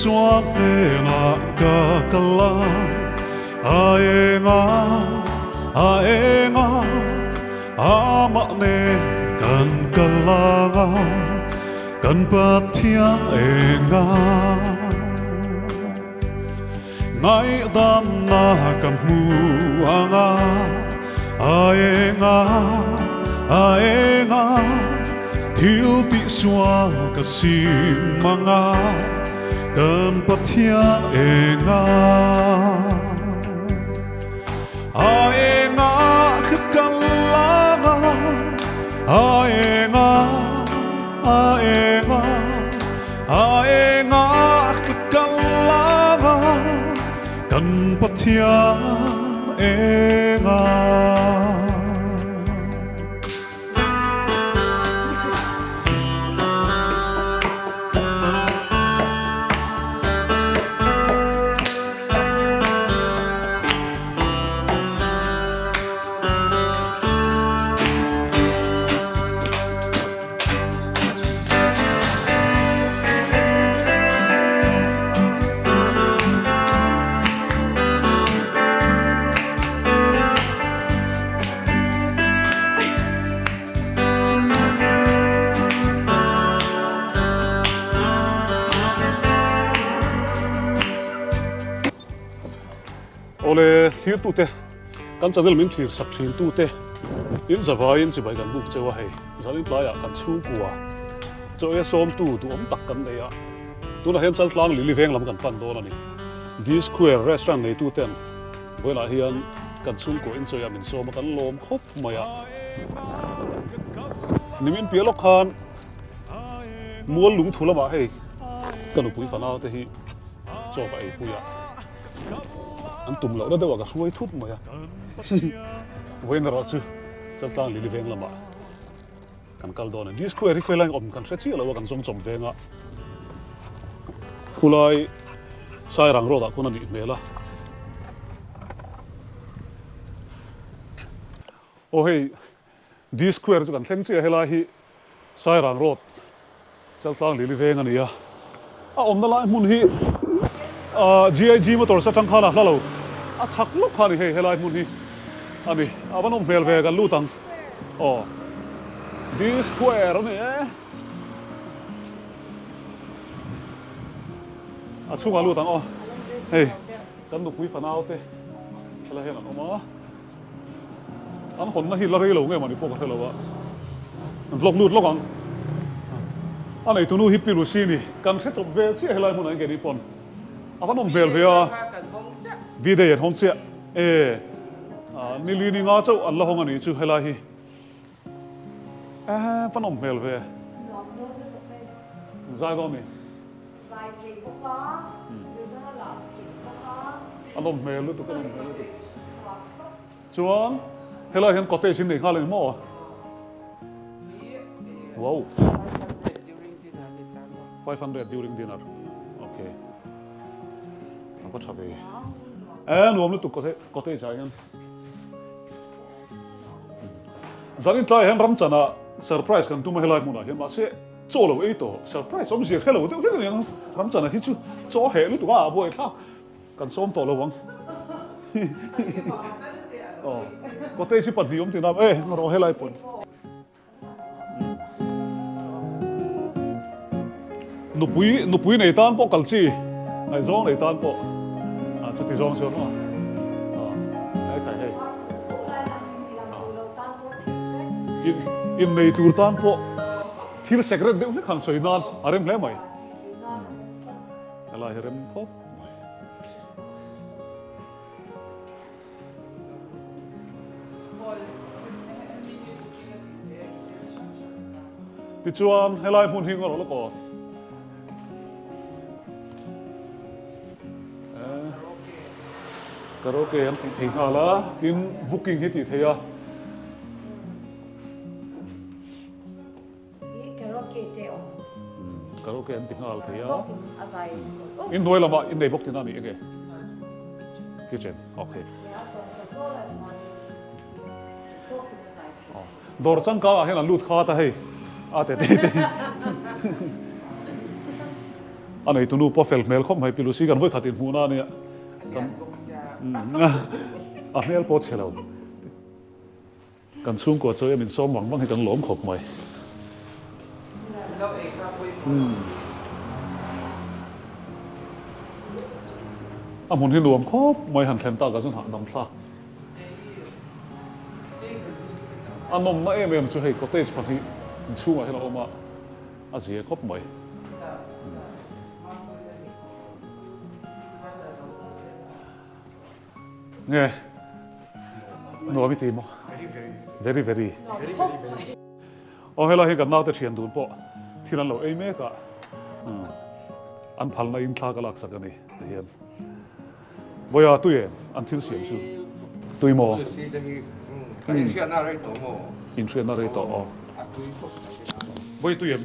suapena kakala aenga aenga amane kan kalanga kan pathia enga ngai dam na kan muanga aenga aenga thiếu tị xóa cả simanga kan pathia enga aenga khalanga aenga aenga aenga khalanga kan pathia enga ole thir tu te kan chadel min thir sak thin tu te in zawai in chibai kan buk chewa hei zalin tlaya kan chu kuwa cho e som tu om tak kan nei a tu na hen chal tlang li veng lam kan pan do na ni this square restaurant nei tu ten boila hian kan chung ko in choya min som kan lom khop maya nimin pialok khan mual lung thula ma hei kan upui fanao te hi cho ka ei puya an tum lo da dawa ka huai thut moya voin ro chu chal tlang li veng lama kan kal don this square ri felang om kan threchi lo kan chom venga khulai sai rang ro da kun ani mela o hei this square chu kan thleng chi hela hi sai rang ro chal tlang li veng ani ya a om na lai mun hi GIG motor sa tang khana hlalo a chak lok khani he helai mun hi ani aban om bel ve kan lutang o this square ni a chunga lutang o hey kan du pui fanau te hala hen an oma an hon na hi la rei lo nge mani pok thelo wa vlog lut lokang anei tunu hi pilu sini kan khe chop ve chi helai mun an ge ni pon akan om bel ve a video yet hong chia ni li ni nga chau an la hong ani chu helai hi fan om bel ve zai do mi vài thì cũng có nhưng nó là thì cũng có an om bel lu tu kan om bel lu chuan helai hen kote sin nei nga le mo wow 500 during dinner okay có trả về nuông nó tụt có thể chạy hơn giờ đến trai hen ram chana surprise kan tu mà helai muna hen mà sẽ cho lo ấy to surprise som gì hello thế cái này ram chana hi chu cho he lu tu ga boy tha kan som to lo wang có thể chỉ bắt đi thì nam nó ro helai pon nụ pui này tan po kalchi này zong này tan po chút tí rong xuống rồi, đấy cái hay, in này tour tan po, thil secret đấy cũng khăn soi nan, arem lấy mày, là arem khop, tí chuan helai mun hing rồi nó có. Karaoke em thỉnh là tin booking hết thì thấy à? karaoke teo karaoke em thỉnh thấy à? azai In đôi là mà in đây book thì nào mi cái kitchen, okay. Door chẳng cả hay là lút khá ta hay, à thế thế thế. อันไหนตัวนู้นพอเฟลเมลเข้ามาให้ปิลุสีกันไว้ขัดอินหูน่าเนี่ยกันอันนี้พอเชลล์กันซุ่มกว่าเจอมันซ้อมหวังบ้างให้กันหลอมขบใหม่อ่ะมันให้รวมครบไม่หันแทนตากันจนหาดำพลาอันนมน่าเอ็มช่วยให้ก็เตจพันธุ์ช่วยให้เราออกมาอาเซียครบใหม่เนี่ยหนูไม่ตีมั้ง very very เอาให้เราเห็นกันน่าจะเชียนดูนปะที่นั่นเราเอ้ยเมกะอันพันในอินทากลักษณ์กันนี่เห็นบ่อยตัวเองอันที่เสียงสูตัวอีโมอินเชียน่าได้ต่อบ่อยตัวเอง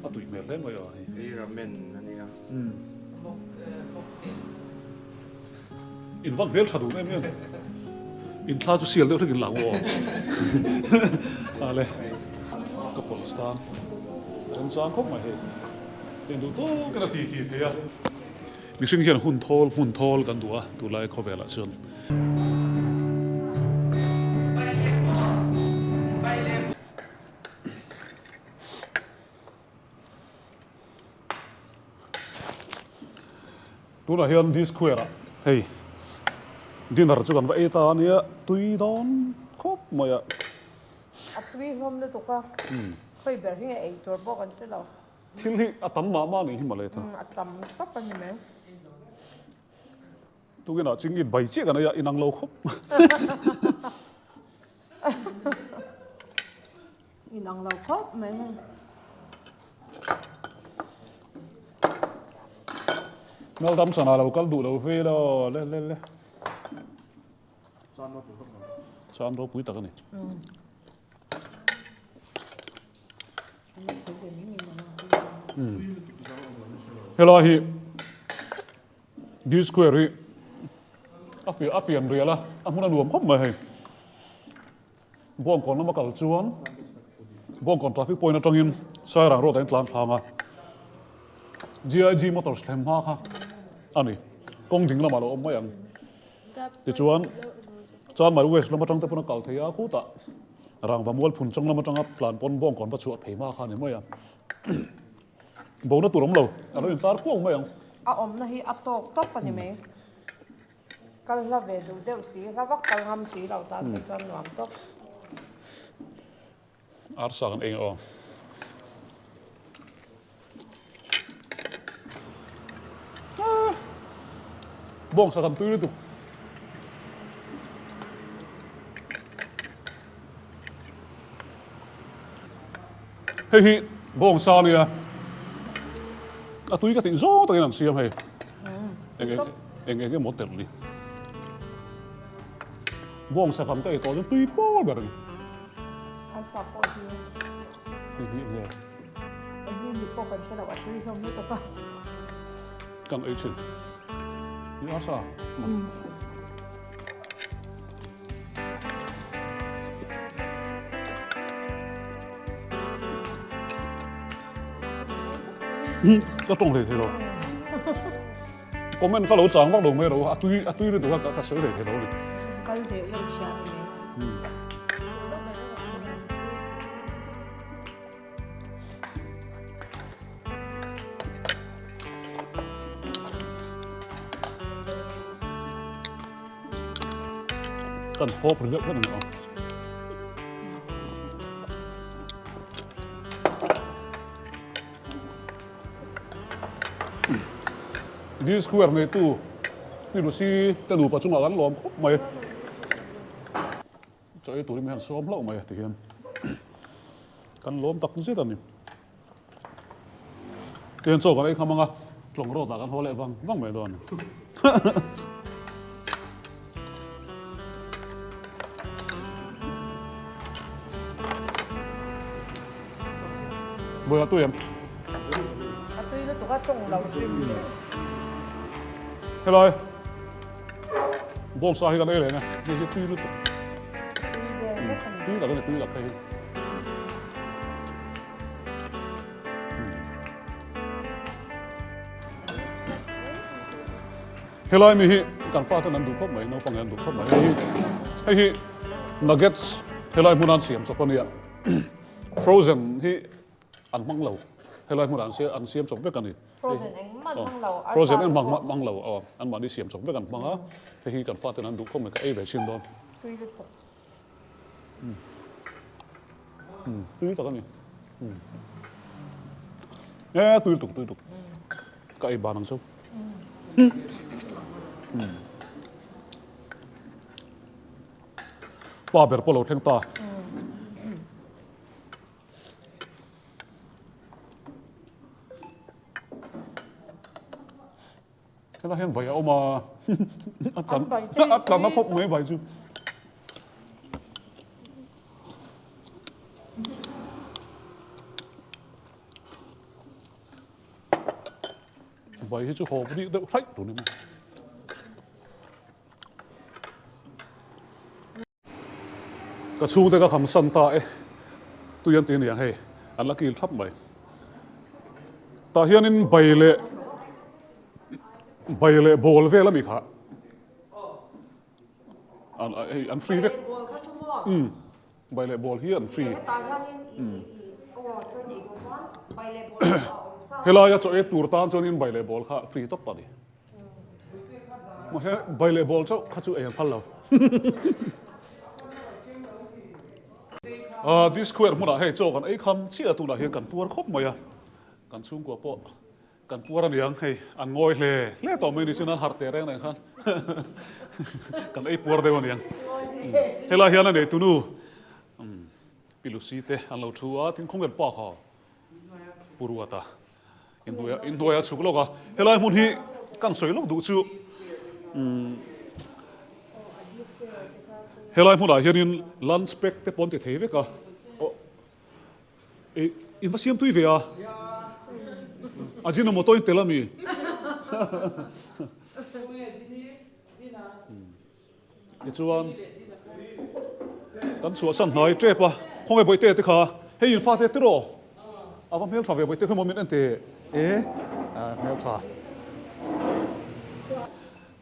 อ่ะตัวอีเมลเล่นบ่อยนี่ราเมนอันนี้ครับ อินวันเวลชาดูเนี่ยมั้ยอินทาจุเสียเลือกที่กินหลังวออะไรกับปอลสตานเรื่องจานครบไหมเฮ้เดี๋ยวดูโต้กันนาทีกี่เทียมีสิ่งที่หุ่นทอลกันตัวไล่เข้าไปละเชิญตัวน่ะเฮียนดิสควร์อะเฮ้ยดินหาจุกันว่าเอตาเนี่ยตุยดอนครบไหมอะอัตวีผมเนี่ยตัวก็เคยแบบที่ไงไอ้ตัวบอกกันใช่เราที่นี่อัตมามากนี่ที่มาเลยท่านอัตมตับเป็นยังไงตัวกินอ่ะจริงอินใบเจี๊ยกันนะอินังโลครบอีน้องเราครบไหมเราทำสนาเราก็ดูเราเฟลเล่นจานเราปุ๋ยตะกันนี่เฮลาฮีดิสควร์ฮีอาเฟียนเรียละอ่ะมันรวมครบไหมบ่งก่อนน้ำมันกัลจวนบ่งก่อนทราฟิกพอยน์ตรงนี้สายรางรถแต่งตลาดทางอ่ะ GIG มอเตอร์สเต็มมากค่ะอันนี้กงถึงแล้วมาเราไม่ยังดิจวนจานมาดูเวสแล้วมาจังแต่พนักงานเทียคู่ตะรางวัลมวลผุนจังแล้วมาจังอัพลานปนบ่งก่อนประชวดเผยมากค่ะเนี่ยไม่ยังบ่งนั่นตัวล้มเราอันนี้ตาพ่วงไม่ยังอ่ะอมนะฮีอัตโตกตับเป็นยังไงกัลลาเวดูเดี๋ยวสีแล้วว่ากัลงามสีเราตาเป็นจานหวานตับอาร์สักันเองอ๋อบ่งสักันตุ้ยตุเฮ้ยบ่งซาเนี่ยอะตุ้ยก็ติดโซ่ตัวนั้นเสียมเฮ้ยเองหมดเต็มเลยบ่งสักันตัวไอ้ตัวนั้นตุ้ยโป้แบบนี้อันสับปะรดเนี่ยไอ้ยูนิโป้กันใช่ไหมว่าตุ้ยชมนี่ตัวก็กันไอ้ชิ้นนี่อาซาก็ตรงเลยทีเดียวก็มันก็รู้จังว่าลงไม่รู้อะตุ้ยเลยตัวก็เสือเลยทีเดียวเลยก็เดี๋ยวเรื่องชาติกันพบเรื่องก็หนึ่งเอาดิสควร์ในตู้นี่ดูสิแต่ดูปัจจุบันกันล้อมครบไหมจะไอ้ตัวนี้มันซ้อมเล่าไหมที่เห็นกันล้อมตักสิตอนนี้เห็นโซ่กันไอ้คำมั้งอ่ะหลงรถตากันหัวเละวังไม่โดนเบอร์ตัวยังตุ้ยแล้วตัวก็จงเราซิมเฮ้ยเลยบ่งสาให้กันได้เลยนะนี่คือตุ้ยรู้ตัวตุ้ยหลักกันเลยตุ้ยหลักใคร ลายมีฮิกันฟ้าตนั้นดูครบไหมน้องฟังกันดูครบไหมฮินักเก็ตเฮลายมุนันเสียมจบปะเนี่ย frozen ฮิอันมังเหลาเฮลายมุนันเสียอันเสียมจบไปกันนี่ frozen เองมันทั้งเรา frozen อันมังเหลาอันมันนี่เสียมจบไปกันมังอ่ะฮิกันฟ้าตนั้นดูครบไหมก็เอ้ยแบบชิมโดนตุยตะกันนี่ตุยตุกก็ไอ้บานังซุป้าเบอร์โปโลเทงตาแค่เราเห็นใบเอามาอาจารย์มาพบไม่ใบจูใบที่จะหอบนี่เดี๋ยวใช่ตัวนี้มั้งก็ชูแต่ก็คำสั่งตาตัวยันตีนอย่างให้อันละกี่ทับใบตาเฮียนินใบเละบอลเวลมีค่ะอันฟรีเวกใบเละบอลเฮียอันฟรีเฮลายาจะเอตูร์ตานจนินใบเละบอลค่ะฟรีตบปะดิมาใช่ใบเละบอลเจ้าข้าจูเองพันเราดิสควร์มันอะให้โจกันไอ้คำเชี่ยตัวน่ะเฮียกันปัวครบไหมอะกันสูงกว่าปอกันปัวอะไรอย่างให้อันงอยเล่ต่อไม่ดิฉันนั้นหัดเตะแรงไหนครับกันไอ้ปัวเดียวนี่ยังเฮลาเฮียนั่นเองตัวนู้ปิลุสีเตะอันเราชัวทิ้งคงกันปอกเขาปูรัวตาอินโดยสุกโลกอะเฮลามุนฮีกันสวยโลกดูชูเฮลายมุนอะเฮียนินลันสเปกเตปอนเตเทเวกอะอินวัสยมตุยเวียอาจินโมโตอินเตลามีอีจวนกันสัวสันหายเจ็บปะคงไอ้บอยเตะติขาให้ยินฟ้าเตะติโรเอาว่าเมลชาเวียบอยเตะขึ้นโมเมนต์อันเตะเมลชา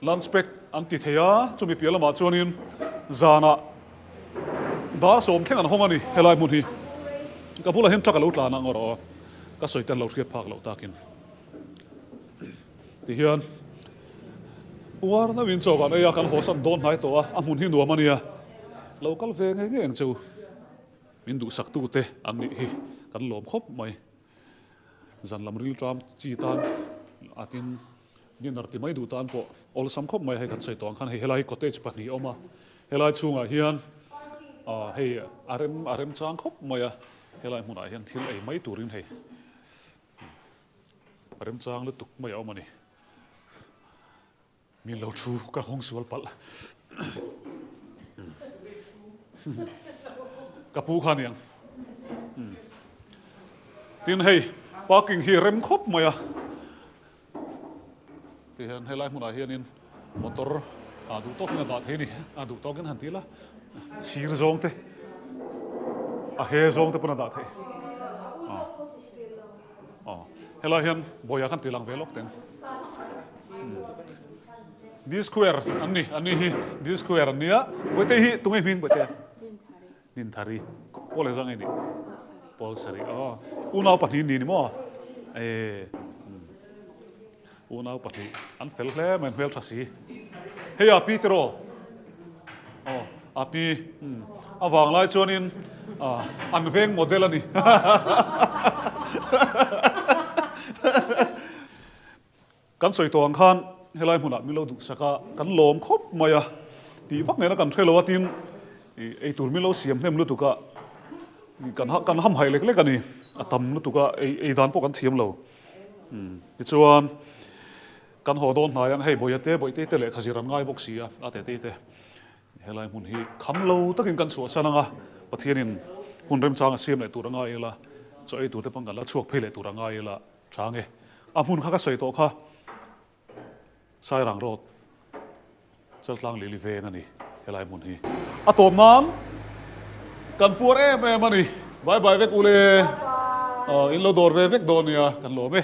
ลันสเปกอันติเทียจุมีเปียละมาจวนินจานะดาสมแข่งกันห้องอันนี้เฮลายมุนฮีกับพวกเราเห็นจักรลุตลานังอรอก็สวยแต่เราเรียบพักเราตากินที่เฮียนปัวนั่นวินโจกันไอ้ยากันหัวสันโดนหายตัวอันมุนฮีนัวมันเนี่ยเราก็เวงเงี้ยจูมินดูสักตู้เตะอันนี้กันหลอมครบไหมจันลำริลตรามจีตานอาทินนี่นาร์ติไม่ดูตานพออลสัมครบไหมให้กันใส่ตัวขันให้เฮลัยคอเตจปนีออกมาเฮลัยช่วงเฮียนให้อารมจางครบไหมเฮลัยมุนเฮียนที่ไอ้ไม่ตูรินให้อารมจางแล้วตุกไม่เอามานี่มีเราชูกับห้องสวลปัลกับผู้ขันยังทีนให้ปากิ่งเฮียเร็มครบไหมที่เห็นให้ไล่มุนเฮียนินมอเตอร์ดูโต๊ะกันตัดเฮนี่ดูโต๊ะกันหันทีละชีรจงเตเฮจงเตปนตัดเฮให้ไล่เห็นบอยกันตีหลังเวลอกเต็นดิสควร์อันนี้ดิสควร์อันนี้บอยเตฮีตรงไอ้พิงบอยเตนินทารีโพลจังไอ้นี่โพลสารีอุณาปัตหินนี่มั้งอุณาปัตหิอันเฟลเล่เหมือนเฟลทัศสีเฮียปีเตโรปีวางไล่จวนินอันเวงโมเดลนี่กันสวยตัวอังคารเฮลัยมุนมิโลดุสกากันลมครบมายตีฟักเนี่ยนะกันเทลวัตินไอตูมิโลเสียมเนี่ยมลุตุกะกันห้ำไห่เล็กๆกันนี่ทำลุตุกะไอดานพวกกันเทียมเราที่ชวนกันหัวโดนหายังให้บอยเตเละขจิรันง่ายบกเสียอาเตเตเฮลัยมุนฮีคำเราตะกินกันสวสนังปะเทียนินหุ่นเริ่มจางเสียมเลยตัวง่ายละจะไอตัวเตปังกันละช่วงเพลตัวง่ายละจางหุ่นข้าก็ใส่ตัวข้าใส่รังรถจะลังลิลิเวนั่นนี่เฮลัยมุนฮีตัวน้ำกันปัวมันนี่บายเวกอุเลอินโลดอร์เวกโดนเนี่ยกันหลอม